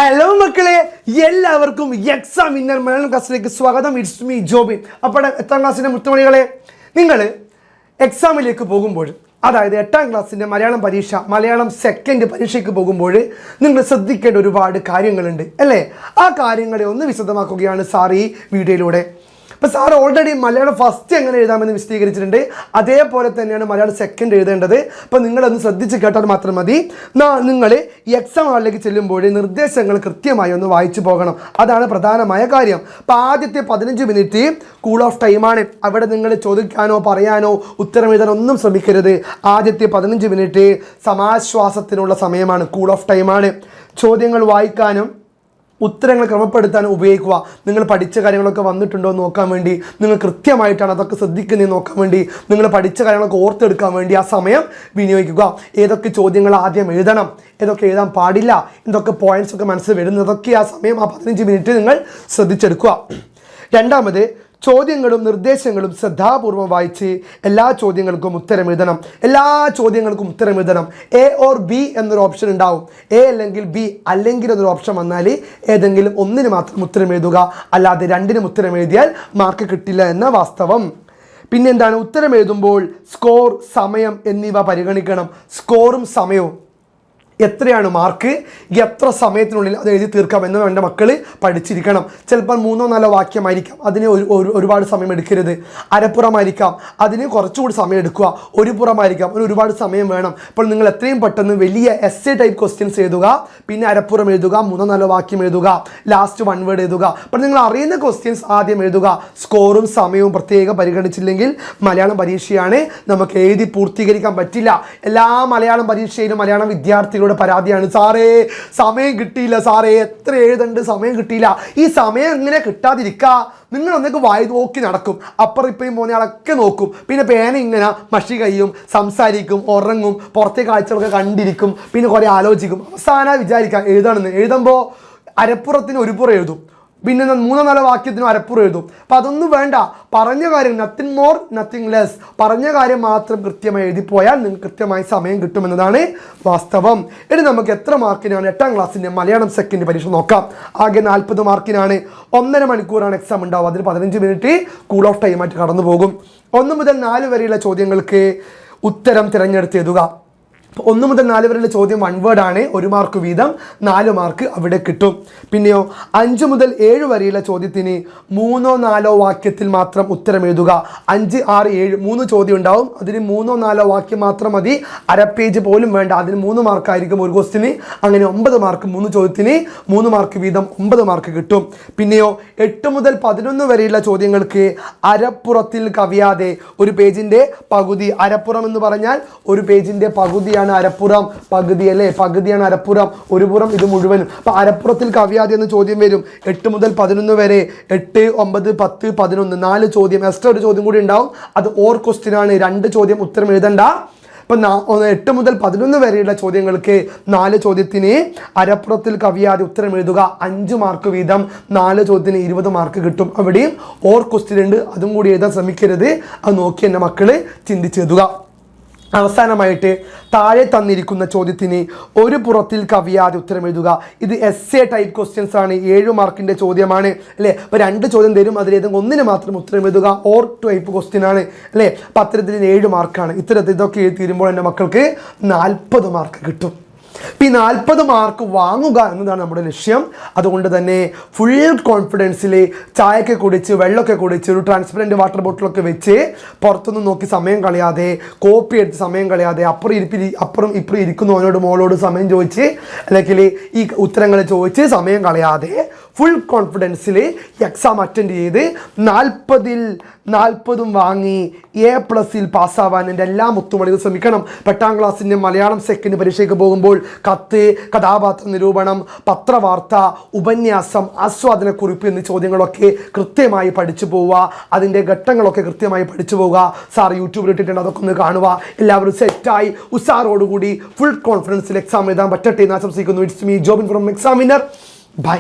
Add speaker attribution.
Speaker 1: Hello മക്കളെ, എല്ലാവർക്കും exam winner Malayalam ക്ലാസ്സിലേക്ക് സ്വാഗതം. It's me Jobin. അപ്പോൾ 8ാം ക്ലാസ്സിൻ്റെ മുത്തുമണികളെ, നിങ്ങൾ എക്സാമിലേക്ക് പോകുമ്പോൾ, അതായത് 8ാം ക്ലാസ്സിൻ്റെ മലയാളം പരീക്ഷ, മലയാളം സെക്കൻഡ് പരീക്ഷയ്ക്ക് പോകുമ്പോൾ നിങ്ങൾ ശ്രദ്ധിക്കേണ്ട ഒരുപാട് കാര്യങ്ങളുണ്ട് അല്ലേ? ആ കാര്യങ്ങളെ ഒന്ന് വിശദമാക്കുകയാണ് സാർ ഈ വീഡിയോയിലൂടെ. അപ്പോൾ സാർ ഓൾറെഡി മലയാളം ഫസ്റ്റ് എങ്ങനെ എഴുതാമെന്ന് വിശദീകരിച്ചിട്ടുണ്ട്. അതേപോലെ തന്നെയാണ് മലയാളം സെക്കൻഡ് എഴുതേണ്ടത്. അപ്പോൾ നിങ്ങളൊന്ന് ശ്രദ്ധിച്ച് കേട്ടാൽ മാത്രം മതി. നിങ്ങൾ എക്സാം ഹാളിലേക്ക് ചെല്ലുമ്പോൾ നിർദ്ദേശങ്ങൾ കൃത്യമായി ഒന്ന് വായിച്ചു പോകണം. അതാണ് പ്രധാനമായ കാര്യം. അപ്പോൾ ആദ്യത്തെ 15 മിനിറ്റ് കൂൾ ഓഫ് ടൈമാണ്. അവിടെ നിങ്ങൾ ചോദിക്കാനോ പറയാനോ ഉത്തരം എഴുതാനോ ഒന്നും ശ്രമിക്കരുത്. ആദ്യത്തെ 15 മിനിറ്റ് സമാശ്വാസത്തിനുള്ള സമയമാണ്, കൂൾ ഓഫ് ടൈമാണ്. ചോദ്യങ്ങൾ വായിക്കാനും ഉത്തരങ്ങൾ ക്രമപ്പെടുത്താനും ഉപയോഗിക്കുക. നിങ്ങൾ പഠിച്ച കാര്യങ്ങളൊക്കെ വന്നിട്ടുണ്ടോ എന്ന് നോക്കാൻ വേണ്ടി, നിങ്ങൾ കൃത്യമായിട്ടാണ് അതൊക്കെ ശ്രദ്ധിക്കുന്നത് നോക്കാൻ വേണ്ടി, നിങ്ങൾ പഠിച്ച കാര്യങ്ങളൊക്കെ ഓർത്തെടുക്കാൻ വേണ്ടി ആ സമയം വിനിയോഗിക്കുക. ഏതൊക്കെ ചോദ്യങ്ങൾ ആദ്യം എഴുതണം, ഏതൊക്കെ എഴുതാൻ പാടില്ല, എന്തൊക്കെ പോയിന്റ്സ് ഒക്കെ മനസ്സിൽ വരുന്നതൊക്കെ ആ സമയം, ആ 15 മിനിറ്റ് നിങ്ങൾ ശ്രദ്ധിച്ചെടുക്കുക. രണ്ടാമത്, ചോദ്യങ്ങളും നിർദ്ദേശങ്ങളും ശ്രദ്ധാപൂർവം വായിച്ച് എല്ലാ ചോദ്യങ്ങൾക്കും ഉത്തരം എഴുതണം. എല്ലാ ചോദ്യങ്ങൾക്കും ഉത്തരം എഴുതണം. എ ഓർ ബി എന്നൊരു ഓപ്ഷൻ ഉണ്ടാവും. എ അല്ലെങ്കിൽ ബി അല്ലെങ്കിൽ എന്നൊരു ഓപ്ഷൻ വന്നാൽ ഏതെങ്കിലും ഒന്നിന് മാത്രം ഉത്തരം എഴുതുക. അല്ലാതെ രണ്ടിനും ഉത്തരം എഴുതിയാൽ മാർക്ക് കിട്ടില്ല എന്ന വാസ്തവം. പിന്നെന്താണ്, ഉത്തരം എഴുതുമ്പോൾ സ്കോർ, സമയം എന്നിവ പരിഗണിക്കണം. സ്കോറും സമയവും, എത്രയാണ് മാർക്ക്, എത്ര സമയത്തിനുള്ളിൽ അത് എഴുതി തീർക്കാമെന്ന് എൻ്റെ മക്കൾ പഠിച്ചിരിക്കണം. ചിലപ്പോൾ 3-4 വാക്യമായിരിക്കാം, അതിന് ഒരുപാട് സമയം എടുക്കരുത്. അരപ്പുറമായിരിക്കാം, അതിന് കുറച്ചുകൂടി സമയം എടുക്കുക. ഒരു പുറമായിരിക്കാം, ഒരുപാട് സമയം വേണം. അപ്പോൾ നിങ്ങൾ എത്രയും പെട്ടെന്ന് വലിയ എസ്സേ ടൈപ്പ് ക്വസ്റ്റ്യൻസ് എഴുതുക, പിന്നെ അരപ്പുറം എഴുതുക, 3-4 വാക്യം എഴുതുക, ലാസ്റ്റ് 1 വേർഡ് എഴുതുക. അപ്പോൾ നിങ്ങൾ അറിയുന്ന ക്വസ്റ്റ്യൻസ് ആദ്യം എഴുതുക. സ്കോറും സമയവും പ്രത്യേകം പരിഗണിച്ചില്ലെങ്കിൽ മലയാളം പരീക്ഷയാണ് നമുക്ക് എഴുതി പൂർത്തീകരിക്കാൻ പറ്റില്ല. എല്ലാ മലയാളം പരീക്ഷയിലും മലയാളം വിദ്യാർത്ഥികളുടെ പരാതിയാണ്, സാറേ സമയം കിട്ടിയില്ല, സാറേ എത്ര എഴുതണ്ട്, സമയം കിട്ടിയില്ല. ഈ സമയം എങ്ങനെ കിട്ടാതിരിക്കുക? നിങ്ങൾ ഒന്നൊക്കെ വായി നോക്കി നടക്കും, അപ്പുറം ഇപ്പയും പോകുന്നയാളൊക്കെ നോക്കും, പിന്നെ പേന ഇങ്ങനെ മഷി കയ്യും, സംസാരിക്കും, ഉറങ്ങും, പുറത്തെ കാഴ്ചകളൊക്കെ കണ്ടിരിക്കും, പിന്നെ കുറേ ആലോചിക്കും. അവസാനം വിചാരിക്കാം എഴുതണമെന്ന്. എഴുതുമ്പോൾ അരപ്പുറത്തിന് ഒരു പുറം എഴുതും, പിന്നെ 3-4 വാക്യത്തിനും അരപ്പുറം എഴുതും. അപ്പം അതൊന്നും വേണ്ട. പറഞ്ഞ കാര്യം, നത്തിങ് മോർ നത്തിങ് ലെസ്, പറഞ്ഞ കാര്യം മാത്രം കൃത്യമായി എഴുതിപ്പോയാൽ നിങ്ങൾക്ക് കൃത്യമായി സമയം കിട്ടുമെന്നതാണ് വാസ്തവം. ഇനി നമുക്ക് എത്ര മാർക്കിനാണ് 8ാം ക്ലാസ്സിൻ്റെ മലയാളം സെക്കൻഡ് പരീക്ഷ നോക്കാം. ആകെ 40 മാർക്കിനാണ്. 1.5 മണിക്കൂറാണ് എക്സാം ഉണ്ടാവുക. അതിൽ 15 മിനിറ്റ് കൂൾ ഓഫ് ടൈമായിട്ട് കടന്നു പോകും. 1 മുതൽ 4 വരെയുള്ള ചോദ്യങ്ങൾക്ക് ഉത്തരം തിരഞ്ഞെടുത്ത് എഴുതുക. 1 മുതൽ 4 വരെയുള്ള ചോദ്യം 1 വേർഡ് ആണ്. 1 മാർക്ക് വീതം 4 മാർക്ക് അവിടെ കിട്ടും. പിന്നെയോ 5 മുതൽ 7 വരെയുള്ള ചോദ്യത്തിന് 3-4 വാക്യത്തിൽ മാത്രം ഉത്തരം എഴുതുക. 5, 6, 7 3 ചോദ്യം ഉണ്ടാവും. അതിന് 3-4 വാക്യം മാത്രം മതി. അര പേജ് പോലും വേണ്ട. അതിന് 3 മാർക്കായിരിക്കും ഒരു ക്വസ്റ്റിന്. അങ്ങനെ 9 മാർക്ക്, 3 ചോദ്യത്തിന് 3 മാർക്ക് വീതം 9 മാർക്ക് കിട്ടും. പിന്നെയോ 8 മുതൽ 11 വരെയുള്ള ചോദ്യങ്ങൾക്ക് അരപ്പുറത്തിൽ കവിയാതെ, ഒരു പേജിൻ്റെ പകുതി, അരപ്പുറം എന്ന് പറഞ്ഞാൽ ഒരു പേജിൻ്റെ പകുതി അരപ്പുറം, പകുതി അല്ലേ, പകുതിയാണ് അരപ്പുറം, ഒരു പുറം ഇത് മുഴുവനും. അപ്പൊ അരപ്പുറത്തിൽ കവിയാതെ എന്ന് ചോദ്യം വരും. 8 മുതൽ 11 വരെ, 8, 9, 10, 11 4 ചോദ്യം. എക്സ്ട്രാ ഒരു ചോദ്യം കൂടി ഉണ്ടാവും. അത് ഓർ ക്വസ്റ്റ്യൻ ആണ്. 2 ചോദ്യം ഉത്തരം എഴുതണ്ട. അപ്പം 8 മുതൽ 11 വരെയുള്ള ചോദ്യങ്ങൾക്ക് 4 ചോദ്യത്തിന് അരപ്പുറത്തിൽ കവിയാതെ ഉത്തരം എഴുതുക. 5 മാർക്ക് വീതം 4 ചോദ്യത്തിന് 20 മാർക്ക് കിട്ടും. അവിടെയും ഓർ ക്വസ്റ്റ്യൻ ഉണ്ട്, അതും കൂടി എഴുതാൻ ശ്രമിക്കരുത്. അത് നോക്കി എൻ്റെ മക്കൾ ചിന്തിച്ചെഴുതുക. അവസാനമായിട്ട് താഴെ തന്നിരിക്കുന്ന ചോദ്യത്തിന് ഒരു പുറത്തിൽ കവിയാതെ ഉത്തരം എഴുതുക. ഇത് എസ്സേ ടൈപ്പ് ക്വസ്റ്റ്യൻസ് ആണ്. 7 മാർക്കിൻ്റെ ചോദ്യമാണ് അല്ലേ? അപ്പോൾ 2 ചോദ്യം തരും, അതിലേതെങ്കിലും ഒന്നിന് മാത്രം ഉത്തരം എഴുതുക. ഓർ ടൈപ്പ് ക്വസ്റ്റ്യൻ ആണ് അല്ലേ? അപ്പോൾ അത്തരത്തിൽ 7 മാർക്കാണ്. ഇത്തരത്തിൽ ഇതൊക്കെ എഴുതി തീരുമ്പോൾ എൻ്റെ മക്കൾക്ക് 40 മാർക്ക് കിട്ടും. ഈ 40 മാർക്ക് വാങ്ങുക എന്നതാണ് നമ്മുടെ ലക്ഷ്യം. അതുകൊണ്ട് തന്നെ ഫുൾ കോൺഫിഡൻസിൽ ചായയൊക്കെ കുടിച്ച്, വെള്ളമൊക്കെ കുടിച്ച്, ഒരു ട്രാൻസ്പെറൻറ്റ് വാട്ടർ ബോട്ടിലൊക്കെ വെച്ച് പുറത്തൊന്നും നോക്കി സമയം കളയാതെ, കോപ്പി എടുത്ത് സമയം കളയാതെ, അപ്പുറം ഇപ്പുറം ഇരിക്കുന്നവനോട് മോളോട് സമയം ചോദിച്ച്, അല്ലെങ്കിൽ ഈ ഉത്തരങ്ങൾ ചോദിച്ച് സമയം കളയാതെ ഫുൾ കോൺഫിഡൻസിൽ എക്സാം അറ്റൻഡ് ചെയ്ത് 40ൽ 40 വാങ്ങി A+ പാസ്സാവാൻ എൻ്റെ എല്ലാ മുത്തുമണികൾ ശ്രമിക്കണം. 8ാം ക്ലാസ്സിൻ്റെ മലയാളം സെക്കൻഡ് പരീക്ഷയ്ക്ക് പോകുമ്പോൾ കത്ത്, കഥാപാത്ര നിരൂപണം, പത്രവാർത്ത, ഉപന്യാസം, ആസ്വാദനക്കുറിപ്പ് എന്നീ ചോദ്യങ്ങളൊക്കെ കൃത്യമായി പഠിച്ചു പോവുക. അതിൻ്റെ ഘട്ടങ്ങളൊക്കെ കൃത്യമായി പഠിച്ചു പോവുക. സാർ യൂട്യൂബിൽ ഇട്ടിട്ടുണ്ട്, അതൊക്കെ ഒന്ന് കാണുക. എല്ലാവരും സെറ്റായി ഉസാറോടുകൂടി ഫുൾ കോൺഫിഡൻസിൽ എക്സാം എഴുതാൻ പറ്റട്ടെ എന്ന് ആശംസിക്കുന്നു. It's me Jobin from examiner. By.